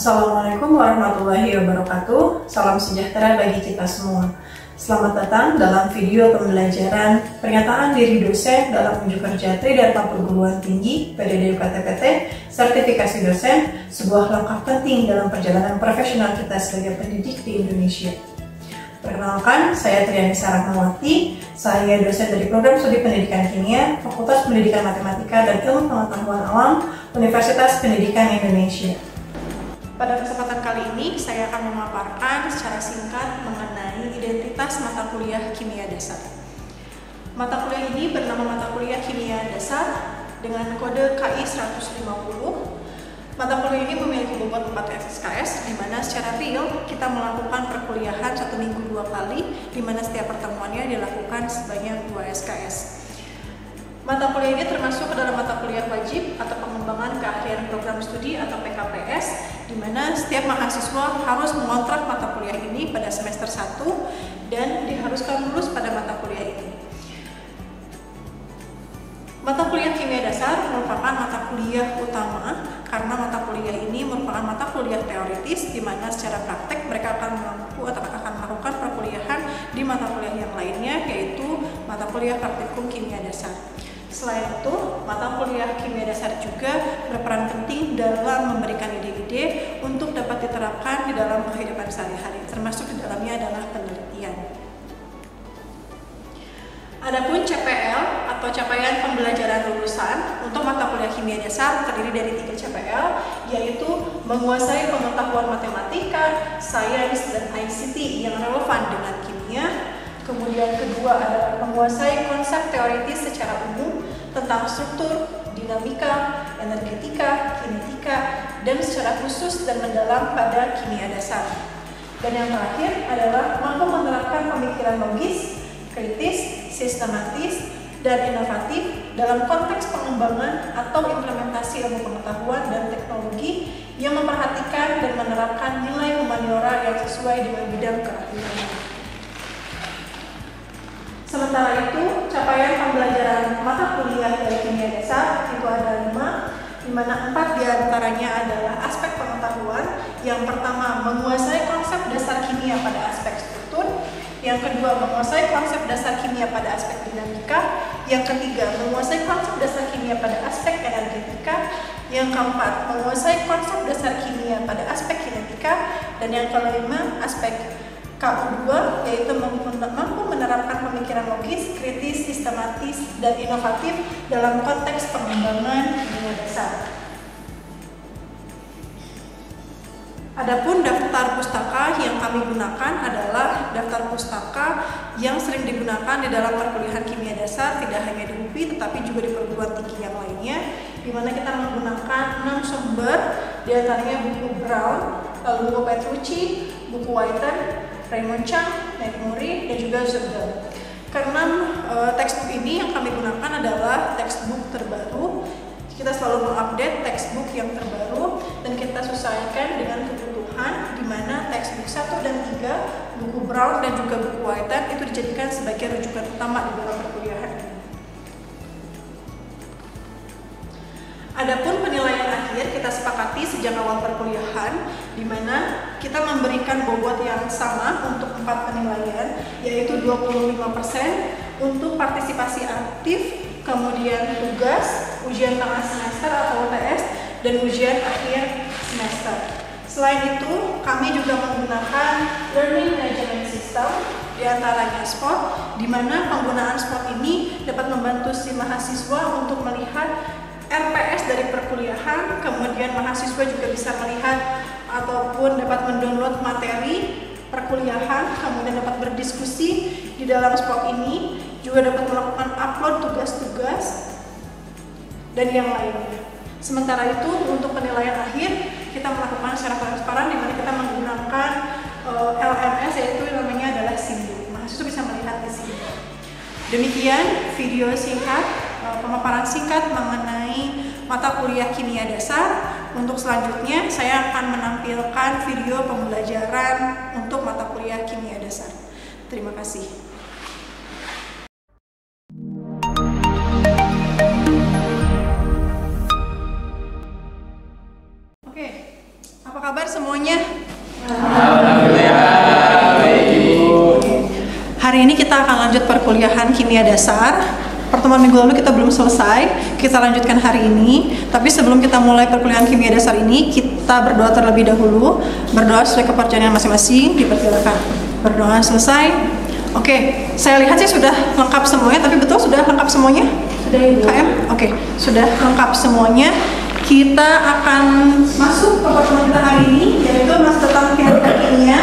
Assalamualaikum warahmatullahi wabarakatuh. Salam sejahtera bagi kita semua. Selamat datang dalam video pembelajaran pernyataan diri dosen dalam unjuk kerja Tridharma Perguruan Tinggi PDD UKT-PT sertifikasi dosen, sebuah langkah penting dalam perjalanan profesional kita sebagai pendidik di Indonesia. Perkenalkan, saya Trianisa Rahmawati. Saya dosen dari Program Studi Pendidikan Kimia, Fakultas Pendidikan Matematika dan Ilmu Pengetahuan Alam, Universitas Pendidikan Indonesia. Pada kesempatan kali ini, saya akan memaparkan secara singkat mengenai identitas mata kuliah Kimia Dasar. Mata kuliah ini bernama Mata Kuliah Kimia Dasar dengan kode KI 150. Mata kuliah ini memiliki bobot 4 SKS, di mana secara real kita melakukan perkuliahan 1 minggu 2 kali, di mana setiap pertemuannya dilakukan sebanyak 2 SKS. Mata kuliah ini termasuk ke dalam mata kuliah wajib atau pengembangan keahlian program studi atau PKPS, di mana setiap mahasiswa harus mengontrak mata kuliah ini pada semester 1 dan diharuskan lulus pada mata kuliah ini. Mata kuliah Kimia Dasar merupakan mata kuliah utama karena mata kuliah ini merupakan mata kuliah teoritis, di mana secara praktek mereka akan melakukan perkuliahan di mata kuliah yang lainnya, yaitu mata kuliah praktikum Kimia Dasar. Selain itu, mata kuliah Kimia Dasar juga berperan penting dalam memberikan ide-ide untuk dapat diterapkan di dalam kehidupan sehari-hari, termasuk di dalamnya adalah penelitian. Adapun CPL atau capaian pembelajaran lulusan untuk mata kuliah Kimia Dasar terdiri dari 3 CPL, yaitu menguasai pengetahuan matematika, sains, dan ICT yang relevan dengan kimia. Kemudian kedua adalah menguasai konsep teoritis secara umum tentang struktur, dinamika, energetika, kinetika, dan secara khusus dan mendalam pada kimia dasar. Dan yang terakhir adalah mampu menerapkan pemikiran logis, kritis, sistematis, dan inovatif dalam konteks pengembangan atau implementasi ilmu pengetahuan dan teknologi yang memperhatikan dan menerapkan nilai humaniora yang sesuai dengan bidang keahliannya. Sementara itu, capaian pembelajaran mata kuliah dari Kimia Dasar itu ada 5, di mana 4 diantaranya adalah aspek pengetahuan. Yang pertama, menguasai konsep dasar kimia pada aspek struktur. Yang kedua, menguasai konsep dasar kimia pada aspek dinamika. Yang ketiga, menguasai konsep dasar kimia pada aspek energetika. Yang keempat, menguasai konsep dasar kimia pada aspek kinetika. Dan yang kelima, aspek KU2, yaitu mampu menerapkan pemikiran logis, kritis, sistematis, dan inovatif dalam konteks pengembangan kimia dasar. Adapun daftar pustaka yang kami gunakan adalah daftar pustaka yang sering digunakan di dalam perkuliahan kimia dasar, tidak hanya di UPI tetapi juga di perguruan tinggi yang lainnya, di mana kita menggunakan 6 sumber, diantaranya buku Brown, lalu buku Petrucci, buku Whiten, Raymond Chang, McMurray, dan juga Zurdan. Keenam textbook ini yang kami gunakan adalah textbook terbaru. Kita selalu mengupdate textbook yang terbaru dan kita sesuaikan dengan kebutuhan, di mana textbook 1 dan 3, buku Brown dan juga buku Whiten itu dijadikan sebagai rujukan utama di dalam perkuliahan ini. Adapun penilaian akhir kita sepakati sejak awal perkuliahan, di mana kita memberikan bobot yang sama untuk 4 penilaian, yaitu 25% untuk partisipasi aktif, kemudian tugas, ujian tengah semester atau UTS, dan ujian akhir semester. Selain itu, kami juga menggunakan learning management system, diantaranya SPOT, di mana penggunaan SPOT ini dapat membantu si mahasiswa untuk melihat RPS dari perkuliahan, kemudian mahasiswa juga bisa melihat ataupun dapat mendownload materi perkuliahan, kemudian dapat berdiskusi di dalam SPOT ini, juga dapat melakukan upload tugas-tugas dan yang lainnya. Sementara itu, untuk penilaian akhir kita melakukan secara transparan, di mana kita menggunakan LMS, yaitu namanya adalah Simbo. Mahasiswa bisa melihat di sini. Demikian video singkat, pemaparan singkat mengenai mata kuliah Kimia Dasar. Untuk selanjutnya, saya akan menampilkan video pembelajaran untuk mata kuliah Kimia Dasar. Terima kasih. Oke, Apa kabar semuanya? Alhamdulillah, baik Ibu. Hari ini kita akan lanjut perkuliahan kimia dasar. Pertemuan minggu lalu kita belum selesai, kita lanjutkan hari ini. Tapi sebelum kita mulai perkuliahan kimia dasar ini, kita berdoa terlebih dahulu. Berdoa sesuai kepercayaan masing-masing, dipersilakan. Berdoa selesai. Oke, saya lihat sih sudah lengkap semuanya, tapi betul sudah lengkap semuanya? Sudah Ibu. KM? Oke, sudah lengkap semuanya. Kita akan masuk ke pertemuan kita hari ini, yaitu masuk tentang kinetika kimia,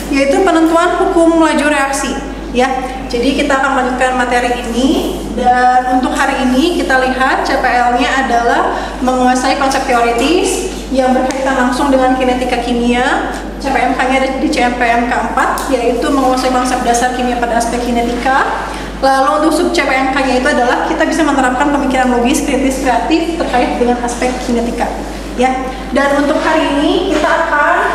yaitu penentuan hukum laju reaksi. Ya, jadi kita akan melanjutkan materi ini, dan untuk hari ini kita lihat CPL-nya adalah menguasai konsep teoritis yang berkaitan langsung dengan kinetika kimia. CPMK-nya ada di CPMK 4, yaitu menguasai konsep dasar kimia pada aspek kinetika. Lalu untuk sub CPMK-nya itu adalah kita bisa menerapkan pemikiran logis, kritis, kreatif terkait dengan aspek kinetika. Ya, dan untuk hari ini kita akan,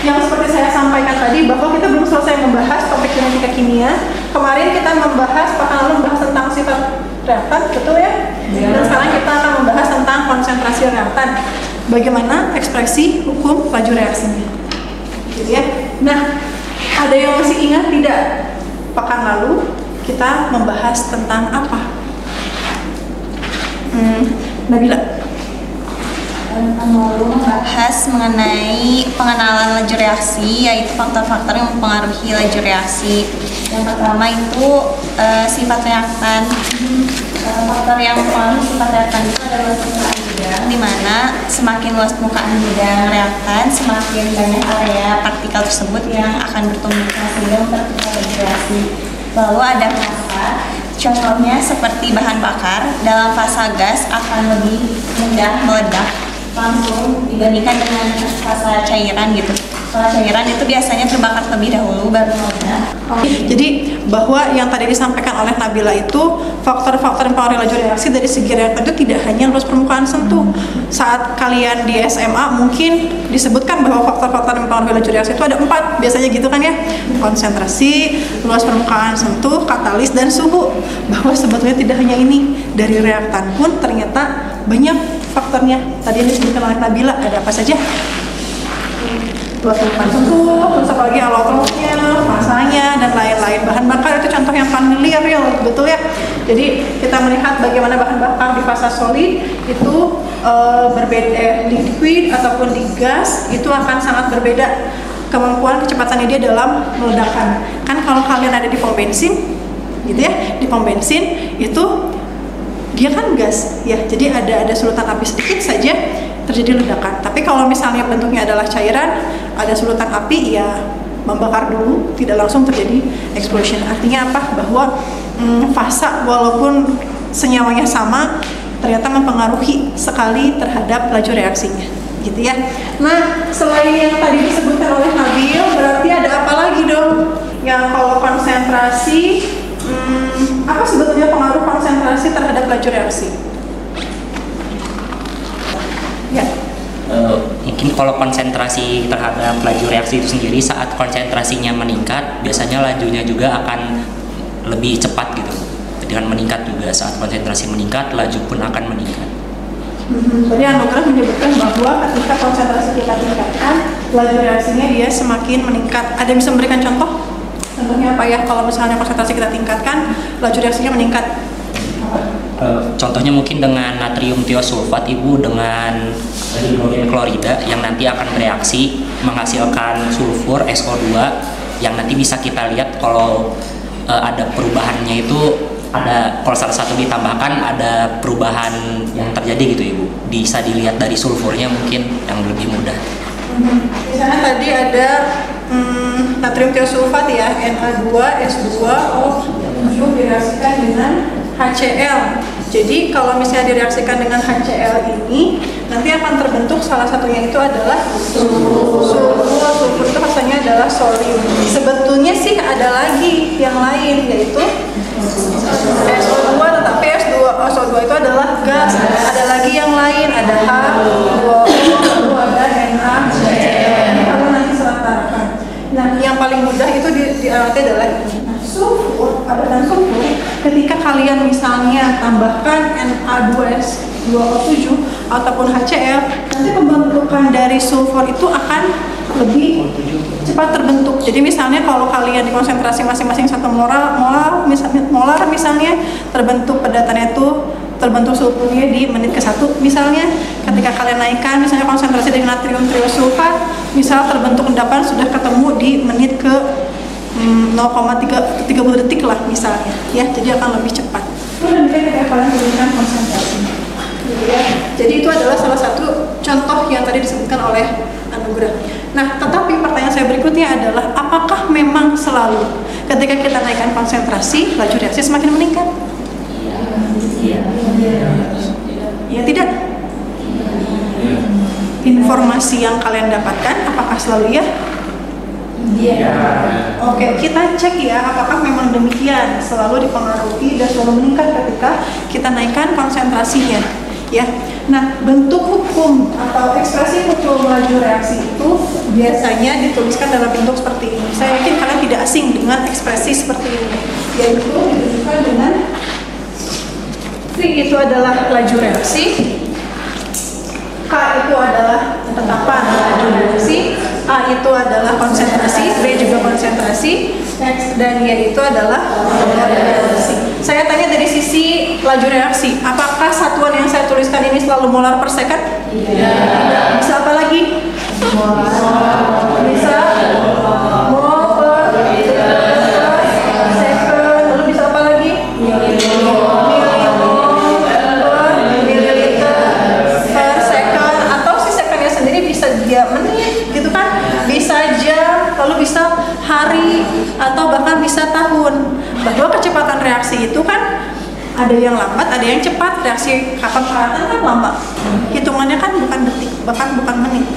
yang seperti saya sampaikan tadi, bahwa kita belum selesai membahas topik kinetika kimia. Kemarin kita membahas, pekan lalu membahas tentang sifat reaktan, betul ya? Dan sekarang kita akan membahas tentang konsentrasi reaktan. Bagaimana ekspresi hukum laju reaksinya. Gitu ya. Nah, ada yang masih ingat tidak? Pekan lalu kita membahas tentang apa? Nabila. Membahas mengenai pengenalan laju reaksi, yaitu faktor-faktor yang mempengaruhi laju reaksi. Yang pertama itu sifat reaktan. Faktor yang mempengaruhi sifat reaktan itu adalah permukaan bidang, di mana semakin luas permukaan bidang reaktan, semakin banyak area partikel tersebut yang akan bertumbuh sehingga mempercepat laju reaksi. Lalu ada fasa. Contohnya seperti bahan bakar, dalam fasa gas akan lebih mudah meledak langsung dibandingkan dengan fasa cairan gitu. Fasa cairan itu biasanya terbakar terlebih dahulu baru meledak. Jadi bahwa yang tadi disampaikan oleh Nabila itu faktor-faktor yang mempengaruhi laju reaksi dari segi reaktan itu tidak hanya luas permukaan sentuh. Saat kalian di SMA mungkin disebutkan bahwa faktor-faktor yang mempengaruhi laju reaksi itu ada 4 biasanya gitu kan ya, konsentrasi, luas permukaan sentuh, katalis, dan suhu. Bahwa sebetulnya tidak hanya ini, dari reaktan pun ternyata banyak faktornya. Tadi yang disebutkan oleh Nabila, ada apa saja? Luas permukaan sentuh, terus apalagi alotropnya, masanya, dan lain-lain. Bahan bakar itu contoh yang familiar ya, betul ya. Jadi kita melihat bagaimana bahan bakar di fasa solid itu berbeda, liquid ataupun di gas itu akan sangat berbeda kemampuan kecepatannya dia dalam meledakan. Kan kalau kalian ada di pom bensin, gitu ya, di pom bensin itu dia kan gas ya, jadi ada sulutan api sedikit saja terjadi ledakan. Tapi kalau misalnya bentuknya adalah cairan, ada sulutan api ya membakar dulu, tidak langsung terjadi explosion. Artinya apa? Bahwa fasa walaupun senyawanya sama ternyata mempengaruhi sekali terhadap laju reaksinya, gitu ya. Nah, selain yang tadi disebutkan oleh Nabil, berarti ada apa lagi dong? Yang kalau konsentrasi, apa sebetulnya pengaruh konsentrasi terhadap laju reaksi? Ya. Mungkin kalau konsentrasi terhadap laju reaksi itu sendiri, saat konsentrasinya meningkat, biasanya lajunya juga akan lebih cepat gitu. Dengan meningkat juga, saat konsentrasi meningkat, laju pun akan meningkat. Jadi Anugrah menyebutkan bahwa ketika konsentrasi kita tingkatkan, laju reaksinya dia semakin meningkat. Ada yang bisa memberikan contoh? Contohnya apa ya? Kalau misalnya konsentrasi kita tingkatkan, laju reaksinya meningkat. Contohnya mungkin dengan natrium tiosulfat Ibu dengan hidrogen klorida yang nanti akan bereaksi menghasilkan sulfur SO2 yang nanti bisa kita lihat kalau ada perubahannya itu ada, kalau salah satu ditambahkan ada perubahan yang terjadi gitu Ibu. Bisa dilihat dari sulfurnya mungkin yang lebih mudah. Di sana tadi ada natrium tiosulfat ya, Na2S2O itu direaksikan dengan HCl. Jadi kalau misalnya direaksikan dengan HCl ini nanti akan terbentuk salah satunya itu adalah sulfur. Sulfur itu rasanya adalah solium. Sebetulnya sih ada lagi yang lain, yaitu SO2, tetapi SO2 itu adalah gas. Ada lagi yang lain, ada H2O, ada NaCl. Kalau nanti seratarakan. Nah, yang paling mudah itu diamati adalah ini. Sulfur, padatan sulfur, ketika kalian misalnya tambahkan Na2S 2O7 ataupun HCl, nanti pembentukan dari sulfur itu akan lebih cepat terbentuk. Jadi misalnya kalau kalian di konsentrasi masing-masing 1 molar misalnya, terbentuk pedatannya itu terbentuk sulfurnya di menit ke-1 misalnya. Ketika kalian naikkan misalnya konsentrasi dengan natrium triosulfat, misal terbentuk endapan sudah ketemu di menit ke 0,30 detik lah misalnya ya, jadi akan lebih cepat. Dan ketika kalian menurunkan konsentrasi gitu ya. Jadi itu adalah salah satu contoh yang tadi disebutkan oleh Anugrah. Nah, tetapi pertanyaan saya berikutnya adalah apakah memang selalu ketika kita naikkan konsentrasi laju reaksi semakin meningkat? Ya tidak. Informasi yang kalian dapatkan apakah selalu ya? Oke, kita cek ya apakah memang demikian, selalu dipengaruhi dan selalu meningkat ketika kita naikkan konsentrasinya ya. Nah, bentuk hukum atau ekspresi hukum laju reaksi itu biasanya dituliskan dalam bentuk seperti ini. Saya yakin kalian tidak asing dengan ekspresi seperti ini, yaitu ditunjukkan dengan V itu adalah laju reaksi, K itu adalah tetapan laju reaksi, A itu adalah konsentrasi, B juga konsentrasi, X dan Y itu adalah reaksi. Saya tanya dari sisi laju reaksi, apakah satuan yang saya tuliskan ini selalu molar per second? Tidak. Bisa apa lagi? Bisa mol per second. Lalu bisa apa lagi? Ya menit gitu kan, bisa jam, lalu bisa hari atau bahkan bisa tahun. Bahwa kecepatan reaksi itu kan ada yang lambat, ada yang cepat. Reaksi kapan peralatan kan lambat, hitungannya kan bukan detik, bahkan bukan menit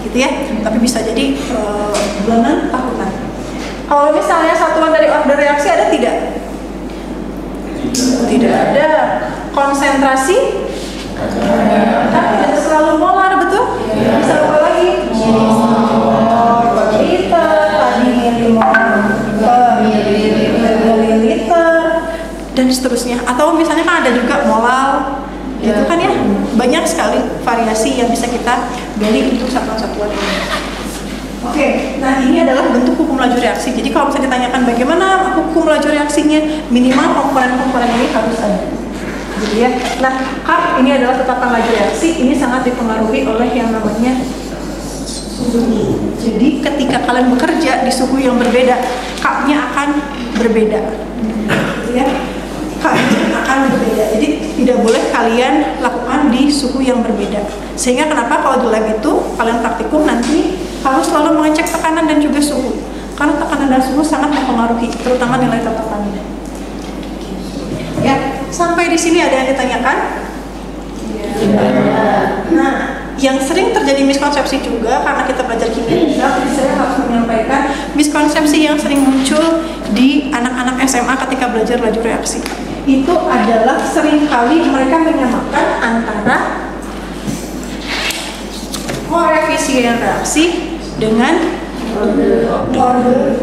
gitu ya, tapi bisa jadi bulanan, tahunan. Kalau misalnya satuan dari order reaksi ada tidak? Tidak ada. Konsentrasi tapi selalu molar, betul? Bisa apa lagi? Liter, tadi mililiter, dan seterusnya. Atau misalnya kan ada juga molal, gitu kan ya? Banyak sekali variasi yang bisa kita gali untuk satuan-satuan ini. Oke, nah ini adalah bentuk hukum laju reaksi. Jadi kalau misalnya ditanyakan bagaimana hukum laju reaksinya, minimal komponen-komponen ini harus ada. Gitu ya. Nah, K ini adalah tetapan laju reaksi, ini sangat dipengaruhi oleh yang namanya suhu. Jadi ketika kalian bekerja di suhu yang berbeda, K-nya akan berbeda. Gitu ya. K-nya akan berbeda. Jadi tidak boleh kalian lakukan di suhu yang berbeda. Sehingga kenapa kalau di lab itu kalian praktikum nanti harus selalu mengecek tekanan dan juga suhu. Karena tekanan dan suhu sangat mempengaruhi, terutama nilai tetapannya. Ya, sampai di sini ada yang ditanyakan? Nah, yang sering terjadi miskonsepsi juga karena kita belajar kimia, jadi saya harus menyampaikan miskonsepsi yang sering muncul di anak-anak SMA ketika belajar laju reaksi. Itu adalah seringkali mereka menyamakan antara koefisien reaksi dengan order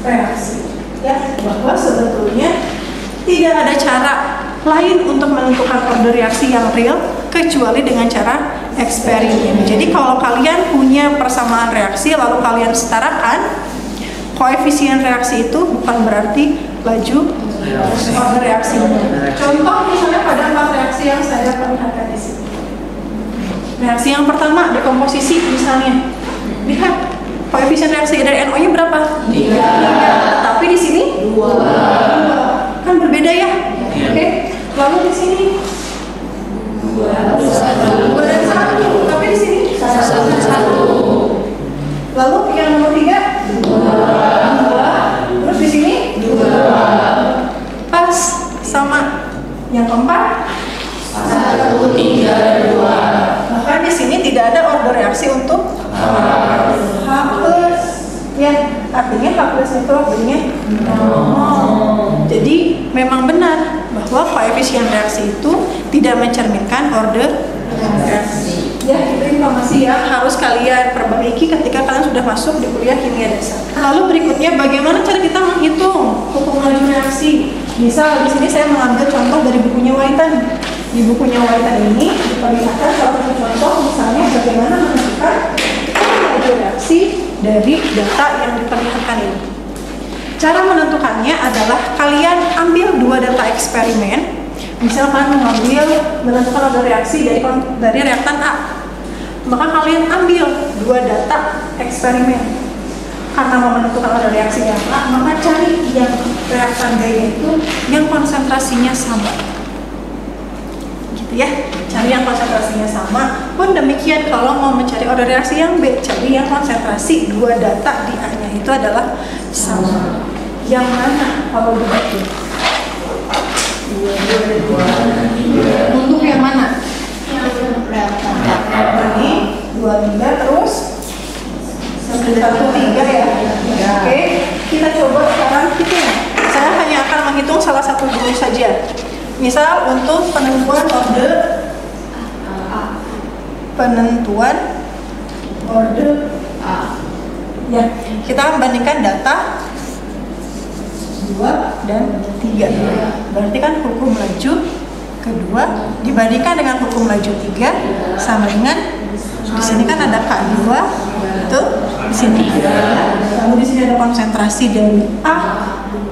reaksi. Ya, bahwa sebetulnya tidak ada cara lain untuk menentukan order reaksi yang real kecuali dengan cara eksperimen. Jadi kalau kalian punya persamaan reaksi lalu kalian setarakan, koefisien reaksi itu bukan berarti laju order reaksi. Contoh misalnya pada 4 reaksi yang saya perlihatkan di sini. Reaksi yang pertama dekomposisi misalnya. Lihat koefisien reaksi dari NO-nya berapa? 3. Tapi di sini 2. Kan berbeda ya, oke? Lalu di sini 2 dan 1, tapi di sini 1. Lalu yang nomor 3 2, terus di sini 2, pas sama. Yang keempat 1, 3, 2. Bahkan di sini tidak ada order reaksi untuk H plus. Ya, artinya H plus itu artinya 0. Jadi memang benar bahwa koefisien reaksi itu tidak mencerminkan order reaksi. Ya, itu informasi yang harus kalian perbaiki ketika kalian sudah masuk di kuliah kimia dasar. Lalu berikutnya, bagaimana cara kita menghitung hukum laju reaksi? Misal di sini saya mengambil contoh dari bukunya Whiten. di bukunya Whitehead ini diperlihatkan salah satu contoh misalnya bagaimana menentukan reaksi dari data yang diperlihatkan ini. Cara menentukannya adalah kalian ambil dua data eksperimen. Misalkan menentukan order reaksi dari reaktan A, maka kalian ambil dua data eksperimen. Karena mau menentukan order reaksi yang A, maka cari yang reaktan B itu yang konsentrasinya sama. Gitu ya, cari yang konsentrasinya sama. Pun demikian kalau mau mencari order reaksi yang B, cari yang konsentrasi dua data di A-nya itu adalah sama. Yang mana kalau begitu? Untuk yang mana? Ini 23 terus 13 ya. Oke, kita coba sekarang hitung. Saya hanya akan menghitung salah satu dulu saja. Misal untuk penentuan order A. Ya, kita membandingkan data 2 dan 3. Berarti kan hukum laju kedua dibandingkan dengan hukum laju 3 sama dengan di sini kan ada K2 itu di sini. Lalu di sini ada konsentrasi dari A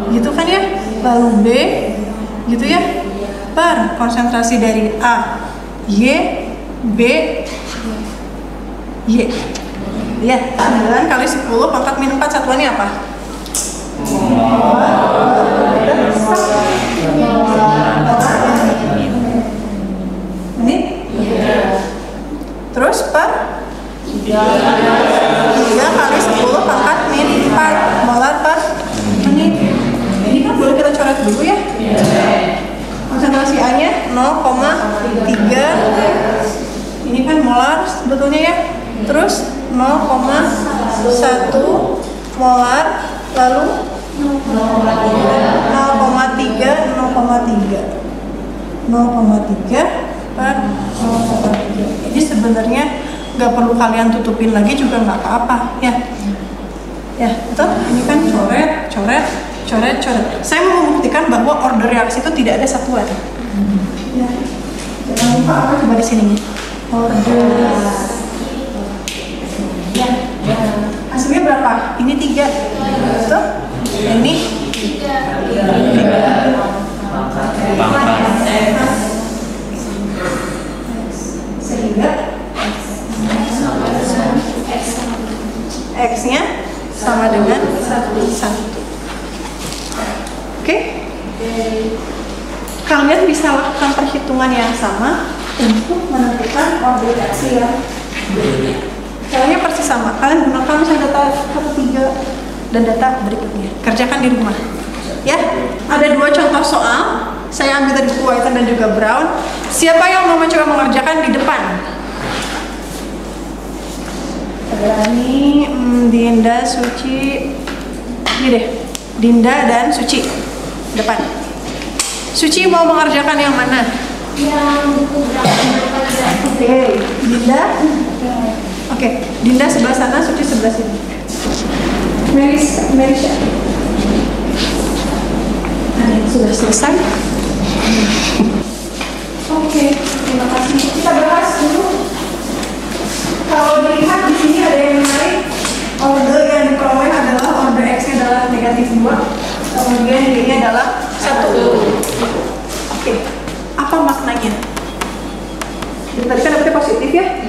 gitu kan ya. Lalu B gitu ya. Per konsentrasi dari A Y B Y. Ya, 9 kali 10 pangkat min 4 satuannya apa? Ini? Terus per 3 kali 10 pangkat min 4 molar per menit. Ini kan boleh kita coret dulu ya. Konsentrasi A nya 0,3. Ini kan molar sebetulnya ya. Terus 0,1 molar, lalu 0,3 per 0,3. Jadi sebenarnya nggak perlu kalian tutupin lagi juga nggak apa-apa ya. Ya, betul. Ini kan coret. Saya mau membuktikan bahwa order reaksi itu tidak ada satuan. Ya. Jangan lupa apa coba di sini. Order. Ya. Hasilnya berapa? Ini 3. Betul? Ini 3. Sehingga X-nya sama dengan 1. Oke? Kalian bisa lakukan perhitungan yang sama untuk menentukan order reaksi yang berbeda. Caranya persis sama. Kalian gunakan misalnya data 1, 3 dan data berikutnya. Kerjakan di rumah. Ya, ada 2 contoh soal. Saya ambil dari buku Whitehead dan juga Brown. Siapa yang mau mencoba mengerjakan di depan? Ini Dinda, Suci. Ini deh, Dinda dan Suci. Depan. Suci mau mengerjakan yang mana? Yang buku Brown. Oke, Dinda. Oke, Dinda sebelah sana, Suci sebelah sini. Merisha. Nah, sudah selesai. Oke, terima kasih. Kita bahas dulu. Kalau dilihat di sini ada yang menarik. Order yang diperoleh adalah order X-nya adalah negatif 2, kemudian Y-nya adalah 1. Oke, apa maknanya? Tadi kan dapetnya positif ya?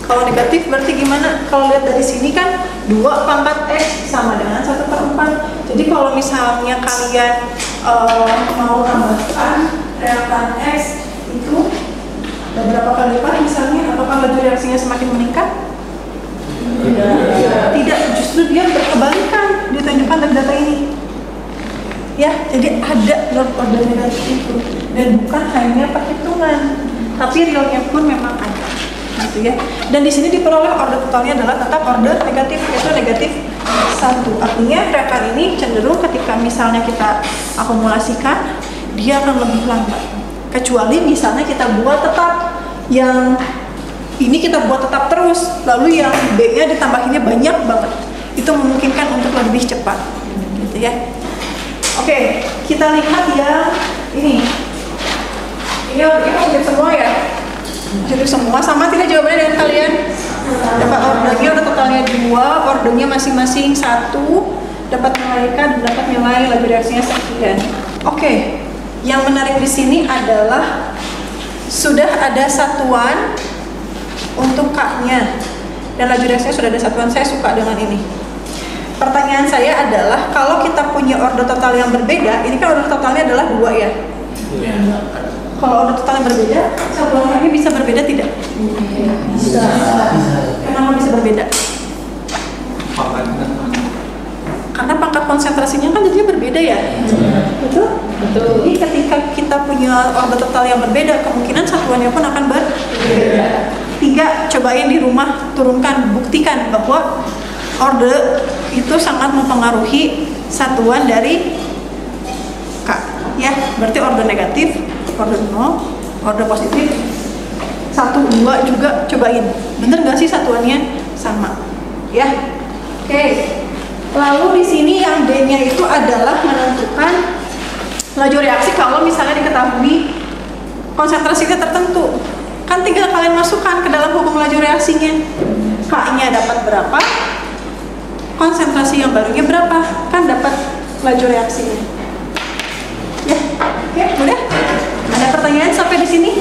Kalau negatif berarti gimana? Kalau lihat dari sini kan 2 pangkat X sama dengan 1/4. Jadi kalau misalnya kalian mau tambahkan reaktan X itu berapa kali lipat misalnya, apakah laju reaksinya semakin meningkat? Tidak, justru dia berkebalikan ditunjukkan dari data ini. Ya, jadi ada order negatif itu dan bukan hanya perhitungan, tapi realnya pun memang ada. Gitu ya. Dan di sini diperoleh order totalnya adalah tetap order negatif, yaitu negatif 1. Artinya reaktan ini cenderung ketika misalnya kita akumulasikan dia akan lebih lambat. Kecuali misalnya kita buat tetap yang ini kita buat tetap terus, lalu yang B-nya ditambahinnya banyak banget. Itu memungkinkan untuk lebih cepat. Gitu ya. Oke, kita lihat yang ini. Ini ordernya positif semua ya? Positif semua, sama tidak jawabannya dengan kalian? Dapat ordernya udah totalnya 2, ordernya masing-masing 1, dapat nilai K dan dapat nilai laju reaksinya sekian. Oke, yang menarik di sini adalah sudah ada satuan untuk K-nya dan laju reaksinya sudah ada satuan. Saya suka dengan ini. Pertanyaan saya adalah kalau kita punya order total yang berbeda, ini kan order totalnya adalah 2 ya? Kalau order total yang berbeda, satuan K-nya bisa berbeda tidak? Bisa. Kenapa bisa berbeda? Karena pangkat konsentrasinya kan jadinya berbeda ya? Betul? Betul. Jadi ketika kita punya order total yang berbeda, kemungkinan satuannya pun akan berbeda. 3, cobain di rumah, turunkan, buktikan bahwa order itu sangat mempengaruhi satuan dari K. Ya, berarti order negatif, order 0, order positif, 1, 2 juga cobain. Bener nggak sih satuannya sama? Ya, oke. Lalu di sini yang D-nya itu adalah menentukan laju reaksi kalau misalnya diketahui konsentrasinya tertentu. Kan tinggal kalian masukkan ke dalam hukum laju reaksinya. K-nya dapat berapa? Konsentrasi yang barunya berapa? Kan dapat laju reaksinya. Ya, oke, mudah? Ada pertanyaan sampai di sini?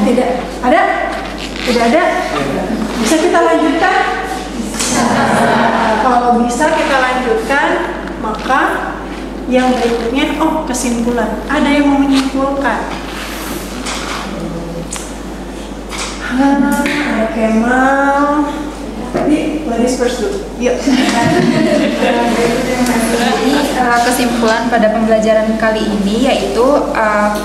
Tidak. Ada? Tidak ada? Bisa kita lanjutkan? Kalau bisa kita lanjutkan, maka yang berikutnya, kesimpulan. Ada yang mau menyimpulkan? Ada Kemal. Jadi, ladies first dulu. Yuk. Jadi kesimpulan pada pembelajaran kali ini yaitu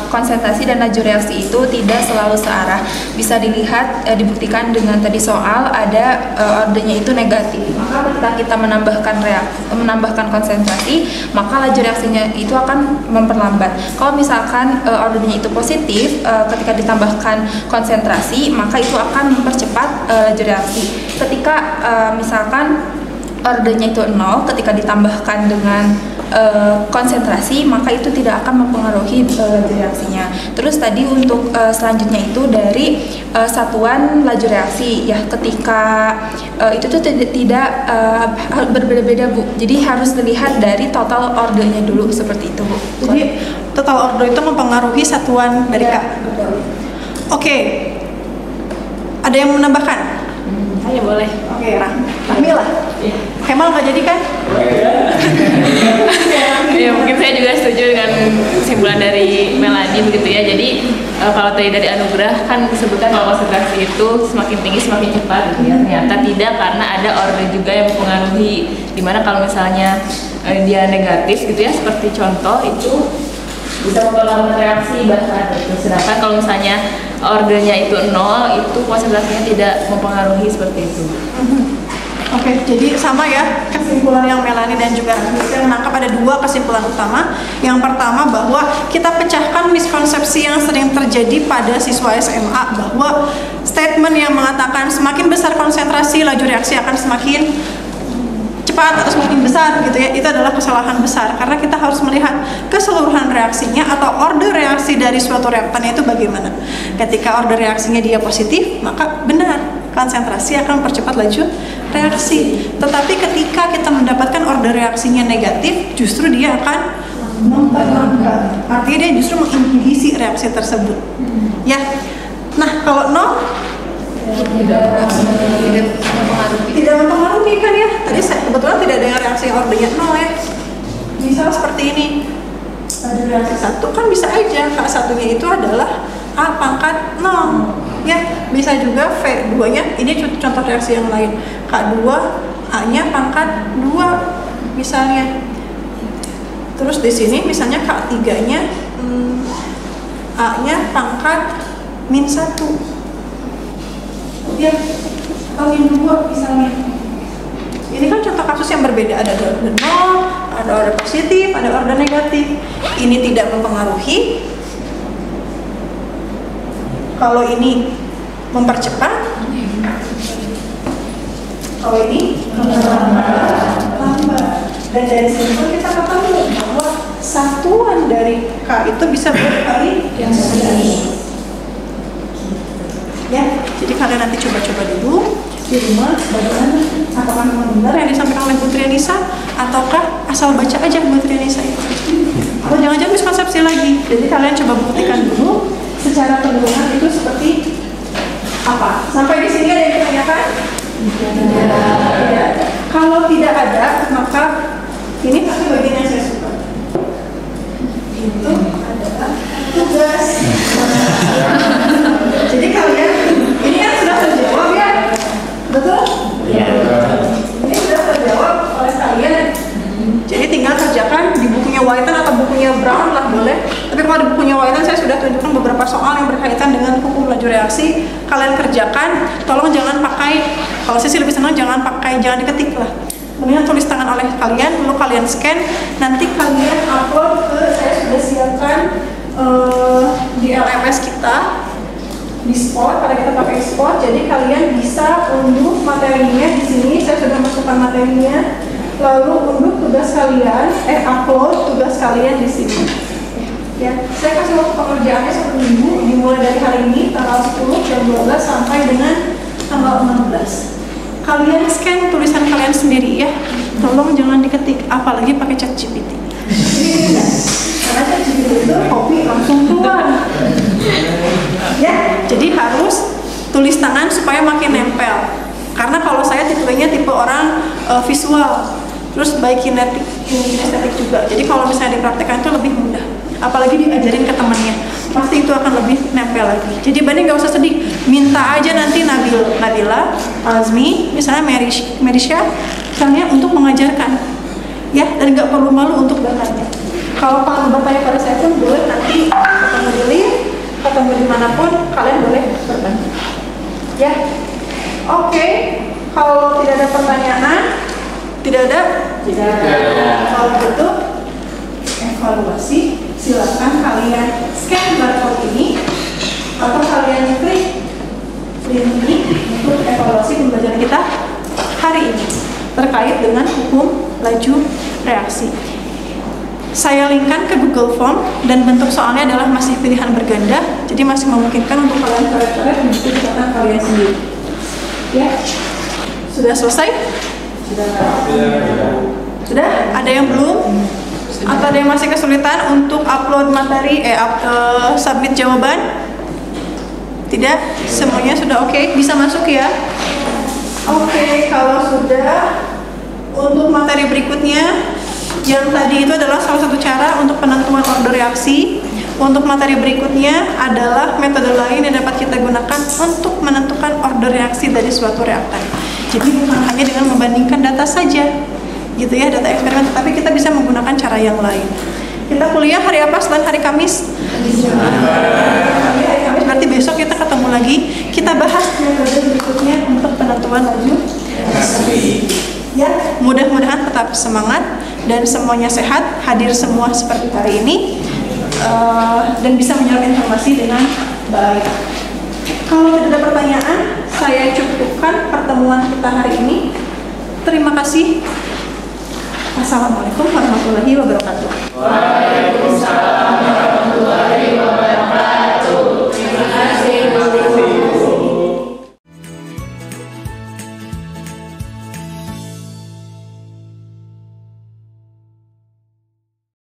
konsentrasi dan laju reaksi itu tidak selalu searah. Bisa dilihat dibuktikan dengan tadi soal ada ordernya itu negatif. Maka ketika kita menambahkan konsentrasi, maka laju reaksinya itu akan memperlambat. Kalau misalkan ordernya itu positif, ketika ditambahkan konsentrasi, maka itu akan mempercepat laju reaksi. Ketika misalkan ordernya itu 0, ketika ditambahkan dengan konsentrasi, maka itu tidak akan mempengaruhi laju reaksinya. Terus tadi untuk selanjutnya itu dari satuan laju reaksi ya, ketika itu tuh tidak berbeda-beda Bu. Jadi harus dilihat dari total ordernya dulu seperti itu Bu. Jadi total order itu mempengaruhi satuan dari K. Oke. Ada yang menambahkan? Saya boleh. Oke, Rahmi lah. Kemal nggak jadi kan? Ya mungkin saya juga setuju dengan kesimpulan dari Melanie begitu ya. Jadi kalau tadi dari Anugrah kan disebutkan bahwa konsentrasi itu semakin tinggi semakin cepat gitu ya. Ternyata tidak, karena ada order juga yang mempengaruhi. Dimana kalau misalnya dia negatif gitu ya, seperti contoh itu bisa memperlambat reaksi bahkan gitu. Sedangkan kalau misalnya ordernya itu 0, itu konsentrasinya tidak mempengaruhi seperti itu. Oke, jadi sama ya kesimpulan yang Melanie dan juga Rahmi. Saya menangkap ada 2 kesimpulan utama. Yang pertama bahwa kita pecahkan miskonsepsi yang sering terjadi pada siswa SMA bahwa statement yang mengatakan semakin besar konsentrasi laju reaksi akan semakin cepat atau semakin besar gitu ya, itu adalah kesalahan besar karena kita harus melihat keseluruhan reaksinya atau order reaksi dari suatu reaktan itu bagaimana. Ketika order reaksinya dia positif, maka benar konsentrasi akan mempercepat laju reaksi. Tetapi ketika kita mendapatkan order reaksinya negatif, justru dia akan memperlambat. Artinya dia justru menginhibisi reaksi tersebut. Ya. Nah, kalau 0 tidak mempengaruhi kan ya. Tadi kebetulan tidak ada yang reaksi ordernya 0 ya. Misal seperti ini, laju reaksi 1 kan bisa aja K1-nya itu adalah A pangkat 0 ya. Bisa juga V2 nya, ini contoh reaksi yang lain, K2 A nya pangkat 2 misalnya. Terus di sini misalnya K3 nya A nya pangkat -1 ya, atau -2 misalnya. Ini kan contoh kasus yang berbeda, ada order 0, ada order positif, ada order negatif. Ini tidak mempengaruhi. Kalau ini mempercepat, kalau ini lambat. Dan dari sini kita ketemu bahwa satuan dari K itu bisa berkali yang ini. Ya, jadi kalian nanti coba-coba dulu di rumah bagaimana, apakah memang benar yang disampaikan oleh Bu Trianisa ataukah asal baca aja Bu Trianisa itu, atau jangan-jangan miskonsepsi lagi. Jadi kalian coba buktikan dulu secara penurunan itu seperti apa. Sampai di sini ada yang ditanyakan? Tidak. Kalau tidak ada, maka ini pasti bagian yang saya suka. Itu adalah tugas. Jadi kalian, ini kan sudah terjawab ya? Betul? Iya. Ini sudah terjawab oleh kalian. Jadi tinggal kerjakan di bukunya Whiten atau bukunya Brown lah boleh. Tapi kalau di bukunya Whiten saya sudah tunjukkan beberapa soal yang berkaitan dengan hukum laju reaksi. Kalian kerjakan, tolong jangan pakai, kalau saya sih lebih senang jangan diketik lah. Kemudian tulis tangan oleh kalian, lalu kalian scan, nanti kalian upload ke, saya sudah siapkan di LMS kita, di Spot, pada kita pakai Spot, jadi kalian bisa unduh materinya di sini. Saya sudah masukkan materinya, lalu unduh tugas kalian, upload tugas kalian di sini. Ya, saya kasih waktu pengerjaannya 1 minggu, dimulai dari hari ini tanggal 10 jam 12 sampai dengan tanggal 16. Kalian scan tulisan kalian sendiri ya, tolong jangan diketik, apalagi pakai ChatGPT. Karena ChatGPT itu copy langsung keluar. Ya, jadi harus tulis tangan supaya makin nempel. Karena kalau saya tipenya tipe orang visual, terus baik kinestetik juga. Jadi kalau misalnya dipraktekkan itu lebih mudah. Apalagi diajarin ke temannya, pasti itu akan lebih nempel lagi. Jadi Bani nggak usah sedih, minta aja nanti Nabila, Azmi, misalnya Merisha, misalnya untuk mengajarkan, ya, dan nggak perlu malu untuk bertanya. Kalau kalian bertanya pada saya pun boleh, nanti ketemu di live, ketemu dimanapun, kalian boleh bertanya. Ya, oke. Kalau tidak ada pertanyaan, tidak ada. Kalau gitu, evaluasi. Silakan kalian scan barcode ini atau kalian klik link ini untuk evaluasi pembelajaran kita hari ini terkait dengan hukum laju reaksi. Saya linkkan ke Google Form dan bentuk soalnya adalah masih pilihan berganda, jadi masih memungkinkan untuk kalian coret-coret mengikuti catatan kalian sendiri. Ya, sudah selesai? Sudah? Ada yang belum? Atau ada yang masih kesulitan untuk upload materi, submit jawaban? Tidak? Semuanya sudah oke? Bisa masuk ya? Oke, kalau sudah, untuk materi berikutnya, yang tadi itu adalah salah satu cara untuk penentuan order reaksi. Untuk materi berikutnya adalah metode lain yang dapat kita gunakan untuk menentukan order reaksi dari suatu reaktan. Jadi bukan hanya dengan membandingkan data saja, gitu ya, data eksperimen, tapi kita bisa menggunakan cara yang lain. Kita kuliah hari apa selain hari Kamis? Hari Kamis, berarti besok kita ketemu lagi. Kita bahas metode berikutnya untuk penentuan laju. Ya, mudah-mudahan tetap semangat dan semuanya sehat, hadir semua seperti hari ini, dan bisa menyerap informasi dengan baik. Kalau tidak ada pertanyaan, saya cukupkan pertemuan kita hari ini. Terima kasih. Assalamualaikum warahmatullahi wabarakatuh. Waalaikumsalam warahmatullahi wabarakatuh.